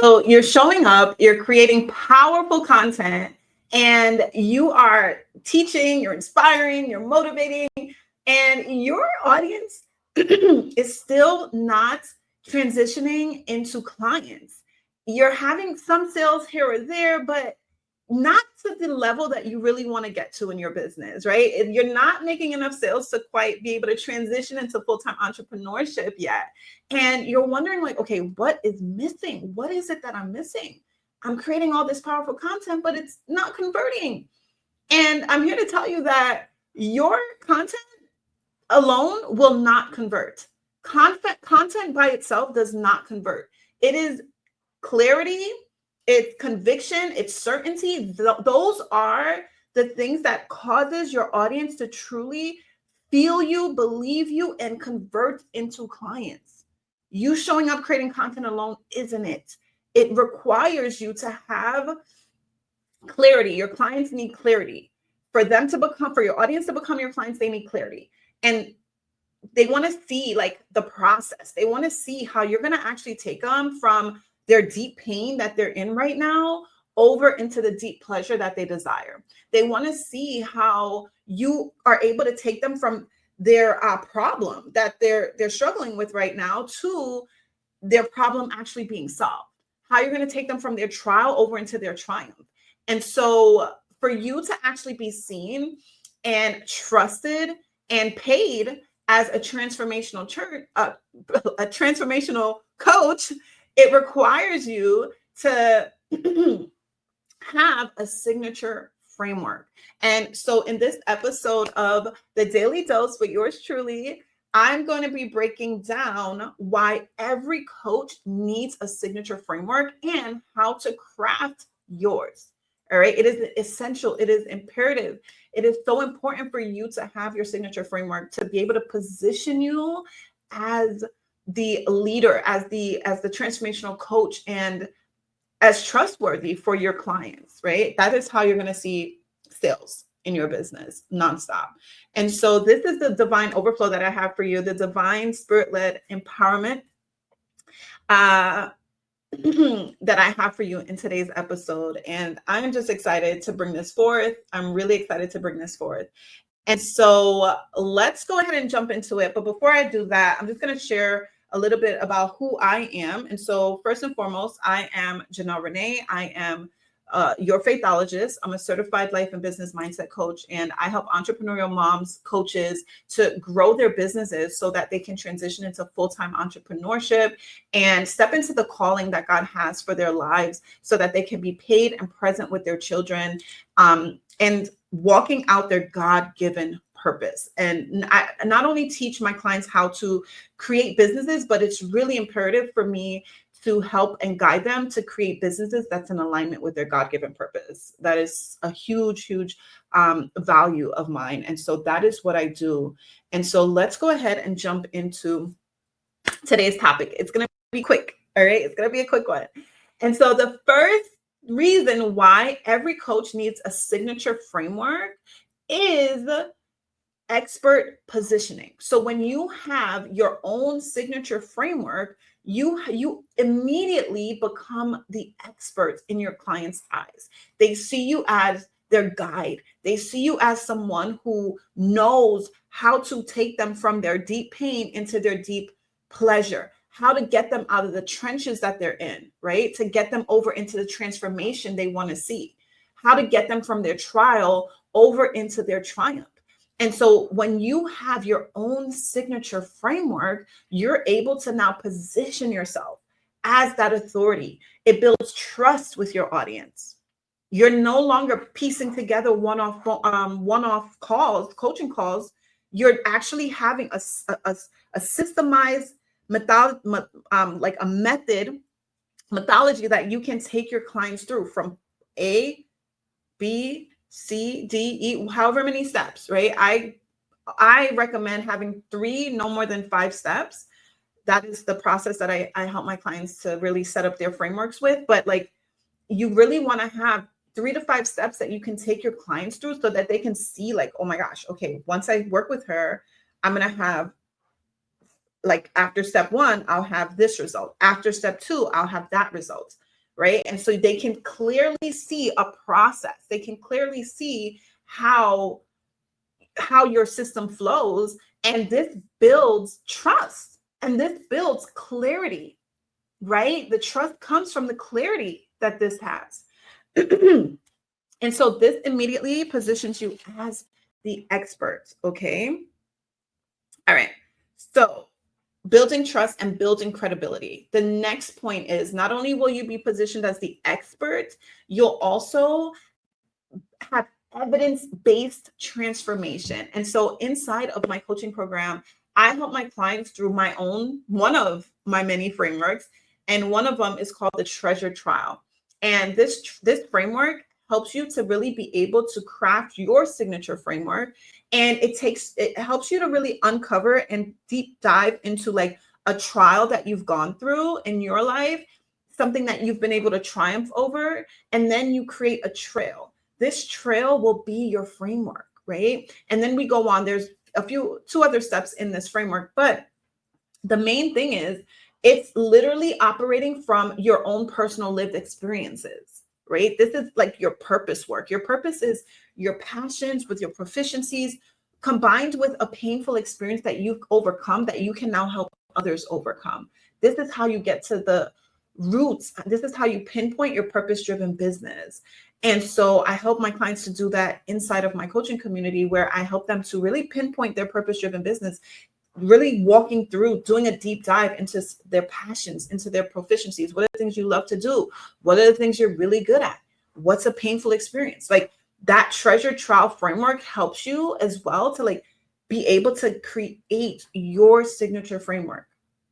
So you're showing up, you're creating powerful content, and you are teaching, you're inspiring, you're motivating, and your audience is still not transitioning into clients. You're having some sales here or there, but not to the level that you really want to get to in your business, right? If you're not making enough sales to quite be able to transition into full-time entrepreneurship yet. And you're wondering like, okay, what is missing? What is it that I'm missing? I'm creating all this powerful content, but it's not converting. And I'm here to tell you that your content alone will not convert. Content by itself does not convert. It is clarity, it's conviction, it's certainty. Those are the things that causes your audience to truly feel you, believe you, and convert into clients. You showing up creating content alone isn't it. It requires you to have clarity. Your clients need clarity. For your audience to become your clients, they need clarity. And they want to see like the process. They want to see how you're going to actually take them from their deep pain that they're in right now over into the deep pleasure that they desire. They want to see how you are able to take them from their problem that they're struggling with right now to their problem actually being solved. How you're going to take them from their trial over into their triumph. And so for you to actually be seen and trusted and paid as a transformational a transformational coach, it requires you to have a signature framework. And so in this episode of The Daily Dose with yours truly, I'm going to be breaking down why every coach needs a signature framework and how to craft yours. All right. It is essential. It is imperative. It is so important for you to have your signature framework to be able to position you as the leader, as the transformational coach, and as trustworthy for your clients, right? That is how you're going to see sales in your business nonstop. And so this is the divine overflow that I have for you, the divine spirit-led empowerment that I have for you in today's episode. And I'm just excited to bring this forth. I'm really excited to bring this forth. And so let's go ahead and jump into it. But before I do that, I'm just going to share a little bit about who I am. And so first and foremost, I am Janel Ranée. I am your faithologist. I'm a certified life and business mindset coach, and I help entrepreneurial moms, coaches to grow their businesses so that they can transition into full-time entrepreneurship and step into the calling that God has for their lives so that they can be paid and present with their children, and walking out their God-given purpose. And I not only teach my clients how to create businesses, but it's really imperative for me to help and guide them to create businesses that's in alignment with their God-given purpose. That is a huge, huge value of mine. And so that is what I do. And so let's go ahead and jump into today's topic. It's going to be quick. All right. It's going to be a quick one. And so the first reason why every coach needs a signature framework is expert positioning. So when you have your own signature framework, you immediately become the experts in your client's eyes. They see you as their guide. They see you as someone who knows how to take them from their deep pain into their deep pleasure, how to get them out of the trenches that they're in, right? To get them over into the transformation they want to see, how to get them from their trial over into their triumph. And so when you have your own signature framework, you're able to now position yourself as that authority. It builds trust with your audience. You're no longer piecing together one-off calls, coaching calls. You're actually having a systemized like a methodology that you can take your clients through from A, B, C, D, E, however many steps, right? I recommend having 3, no more than 5 steps. That is the process that I help my clients to really set up their frameworks with. But like, you really want to have 3 to 5 steps that you can take your clients through so that they can see like, oh my gosh, okay, once I work with her, I'm going to have, like, after step 1, I'll have this result. After step 2, I'll have that result. right? And so they can clearly see a process. They can clearly see how your system flows, and this builds trust and this builds clarity, right? The trust comes from the clarity that this has. And so this immediately positions you as the expert, okay? All right. So building trust and building credibility. The next point is not only will you be positioned as the expert, you'll also have evidence-based transformation. And so inside of my coaching program, I help my clients through one of my many frameworks. And one of them is called the treasure trial. And this framework helps you to really be able to craft your signature framework. And it helps you to really uncover and deep dive into like a trial that you've gone through in your life, something that you've been able to triumph over, and then you create a trail. This trail will be your framework, right? And then we go on. There's two other steps in this framework, but the main thing is it's literally operating from your own personal lived experiences, right? This is like your purpose work. Your purpose is your passions with your proficiencies combined with a painful experience that you've overcome that you can now help others overcome. This is how you get to the roots. This is how you pinpoint your purpose-driven business. And so I help my clients to do that inside of my coaching community, where I help them to really pinpoint their purpose-driven business, really walking through, doing a deep dive into their passions, into their proficiencies. What are the things you love to do? What are the things you're really good at? What's a painful experience? Like that treasure trial framework helps you as well to like be able to create your signature framework,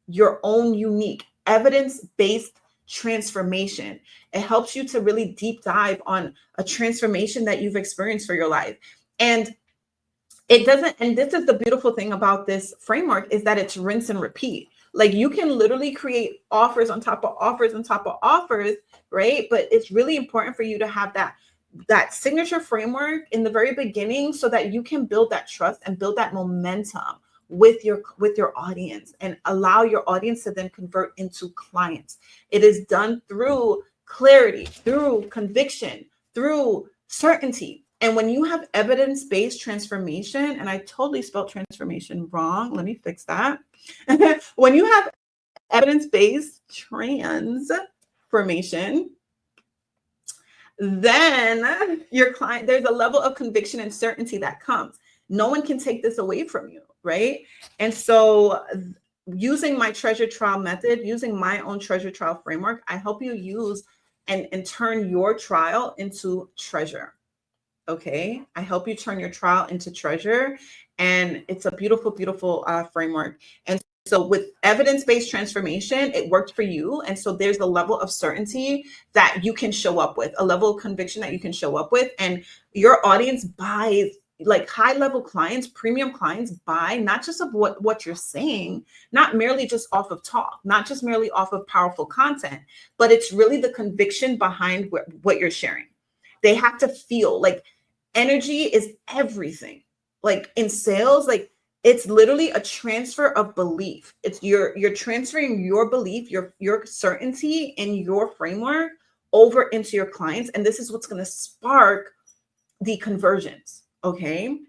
your own unique evidence-based transformation. It helps you to really deep dive on a transformation that you've experienced for your life. And this is the beautiful thing about this framework, is that it's rinse and repeat. Like you can literally create offers on top of offers on top of offers, right? But it's really important for you to have that signature framework in the very beginning so that you can build that trust and build that momentum with your audience and allow your audience to then convert into clients. It is done through clarity, through conviction, through certainty. And when you have evidence-based transformation, and I totally spelled transformation wrong, let me fix that. When you have evidence-based transformation, then your client, there's a level of conviction and certainty that comes. No one can take this away from you, right? And so using my treasure trial method, using my own treasure trial framework, I help you use and turn your trial into treasure. Okay, I help you turn your trial into treasure, and it's a beautiful, beautiful framework. And so with evidence-based transformation, it worked for you. And so there's a level of certainty that you can show up with, a level of conviction that you can show up with, and your audience buys. Like high-level clients, premium clients buy not just of what you're saying, not merely just off of talk, not just merely off of powerful content, but it's really the conviction behind what you're sharing. They have to feel like energy is everything. Like in sales, like it's literally a transfer of belief. It's you're transferring your belief, your certainty in your framework over into your clients, and this is what's going to spark the conversions. Okay.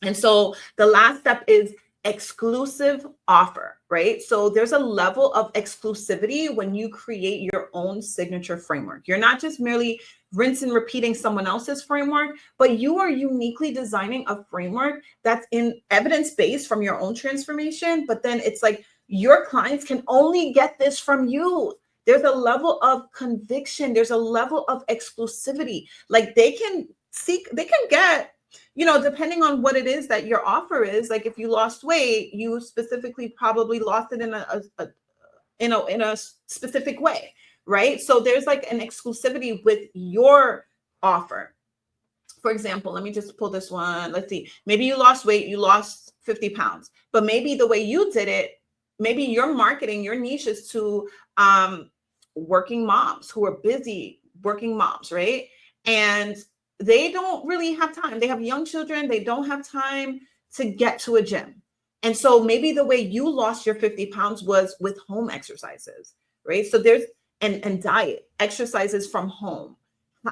And so the last step is exclusive offer, right? So there's a level of exclusivity when you create your own signature framework. You're not just merely rinse and repeating someone else's framework, but you are uniquely designing a framework that's in evidence-based from your own transformation. But then it's like your clients can only get this from you. There's a level of conviction. There's a level of exclusivity. Like they can get, depending on what it is that your offer is. Like if you lost weight, you specifically probably lost it in a specific way, right? So there's like an exclusivity with your offer. For example, let me just pull this one. Let's see. Maybe you lost weight, you lost 50 pounds, but maybe the way you did it, maybe your marketing, your niche is to working moms who are busy working moms, right? And they don't really have time. They have young children. They don't have time to get to a gym. And so maybe the way you lost your 50 pounds was with home exercises, right? So there's and diet, exercises from home.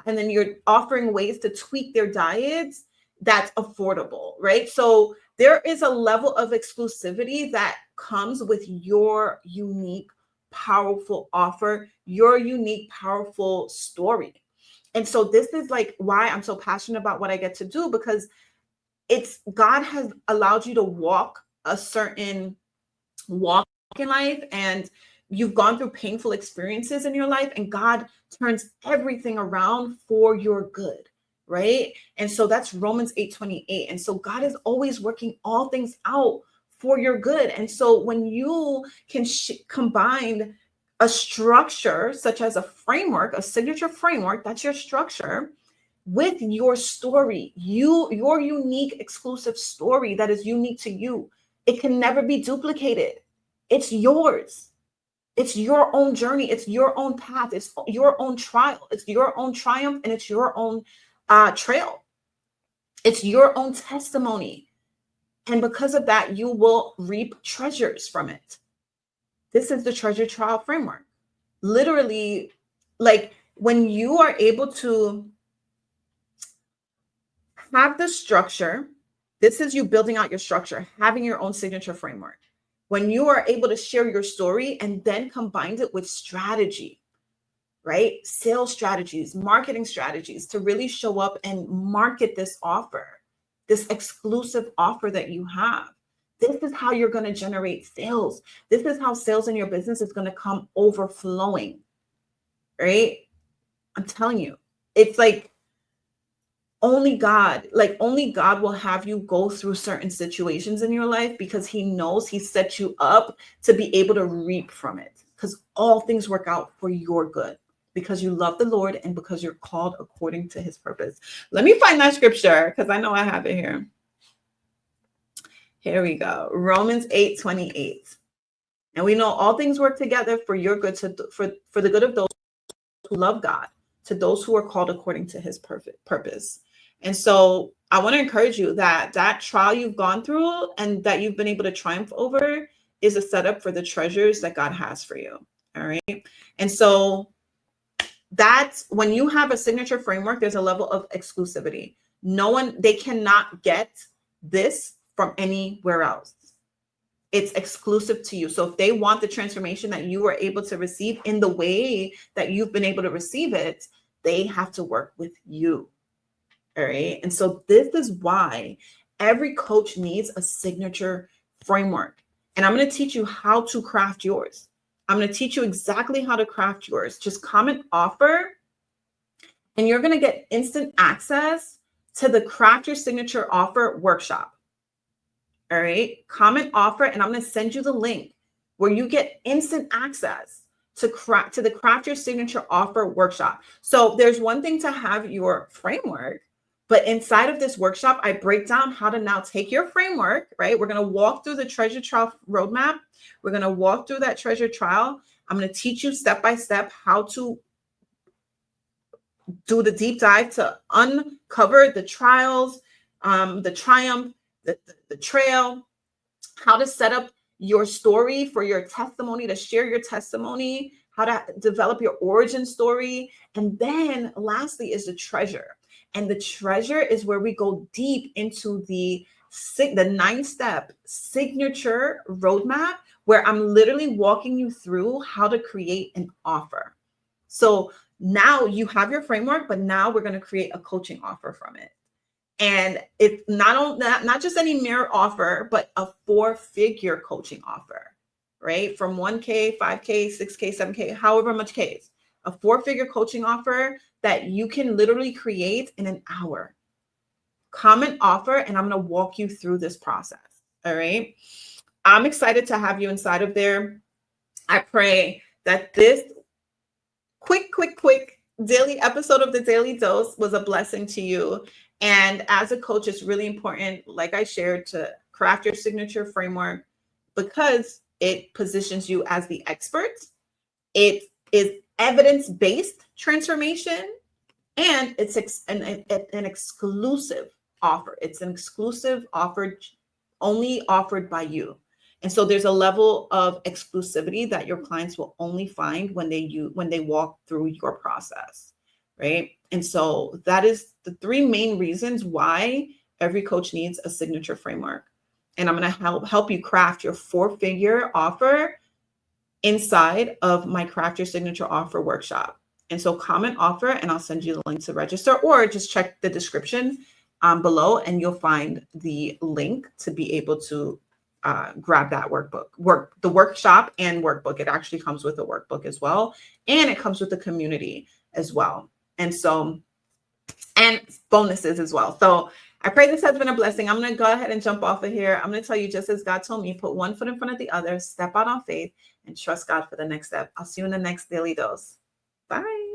And then you're offering ways to tweak their diets that's affordable, right? So there is a level of exclusivity that comes with your unique, powerful offer, your unique, powerful story. And so this is like why I'm so passionate about what I get to do, because it's God has allowed you to walk a certain walk in life, and you've gone through painful experiences in your life, and God turns everything around for your good, right? And so that's Romans 8:28. And so God is always working all things out for your good. And so when you can combine a structure such as a framework, a signature framework, that's your structure, with your story, your unique exclusive story that is unique to you. It can never be duplicated. It's yours. It's your own journey. It's your own path. It's your own trial. It's your own triumph, and it's your own trail. It's your own testimony. And because of that, you will reap treasures from it. This is the treasure trial framework. Literally, like when you are able to have the structure, this is you building out your structure, having your own signature framework. When you are able to share your story and then combine it with strategy, right? Sales strategies, marketing strategies to really show up and market this offer, this exclusive offer that you have. This is how you're going to generate sales. This is how sales in your business is going to come overflowing, right? I'm telling you, it's like only God will have you go through certain situations in your life, because he knows he set you up to be able to reap from it, because all things work out for your good, because you love the Lord and because you're called according to his purpose. Let me find that scripture, because I know I have it here. Here we go. Romans 8:28. And we know all things work together for your good, for the good of those who love God, to those who are called according to his perfect purpose. And so I want to encourage you that that trial you've gone through and that you've been able to triumph over is a setup for the treasures that God has for you. All right. And so that's when you have a signature framework, there's a level of exclusivity. They cannot get this from anywhere else. It's exclusive to you. So if they want the transformation that you were able to receive in the way that you've been able to receive it, they have to work with you. All right. And so this is why every coach needs a signature framework. And I'm going to teach you how to craft yours. I'm going to teach you exactly how to craft yours. Just comment offer, and you're going to get instant access to the Craft Your Signature Offer workshop. All right. Comment offer, and I'm going to send you the link where you get instant access to the Craft Your Signature Offer workshop. So there's one thing to have your framework, but inside of this workshop, I break down how to now take your framework, right? We're going to walk through the treasure trial roadmap. We're going to walk through that treasure trial. I'm going to teach you step by step how to do the deep dive to uncover the trials, the triumph, the trail, how to set up your story for your testimony, to share your testimony, how to develop your origin story. And then lastly is the treasure. And the treasure is where we go deep into the 9-step signature roadmap, where I'm literally walking you through how to create an offer. So now you have your framework, but now we're going to create a coaching offer from it. And it's not just any mere offer, but a 4-figure coaching offer, right? From 1K, 5K, 6K, 7K, however much Ks, a 4-figure coaching offer that you can literally create in an hour. Comment offer, and I'm going to walk you through this process. All right. I'm excited to have you inside of there. I pray that this quick daily episode of the Daily Dose was a blessing to you. And as a coach, it's really important, like I shared, to craft your signature framework, because it positions you as the expert. It is evidence-based transformation, and it's an exclusive offer. It's an exclusive offer only offered by you. And so there's a level of exclusivity that your clients will only find when they walk through your process, right? And so that is the three main reasons why every coach needs a signature framework. And I'm going to help you craft your 4-figure offer inside of my Craft Your Signature Offer workshop. And so comment offer, and I'll send you the link to register, or just check the description below and you'll find the link to be able to grab that the workshop and workbook. It actually comes with a workbook as well. And it comes with a community as well. And so, and bonuses as well. So I pray this has been a blessing. I'm going to go ahead and jump off of here. I'm going to tell you, just as God told me, put one foot in front of the other, step out on faith, and trust God for the next step. I'll see you in the next Daily Dose. Bye.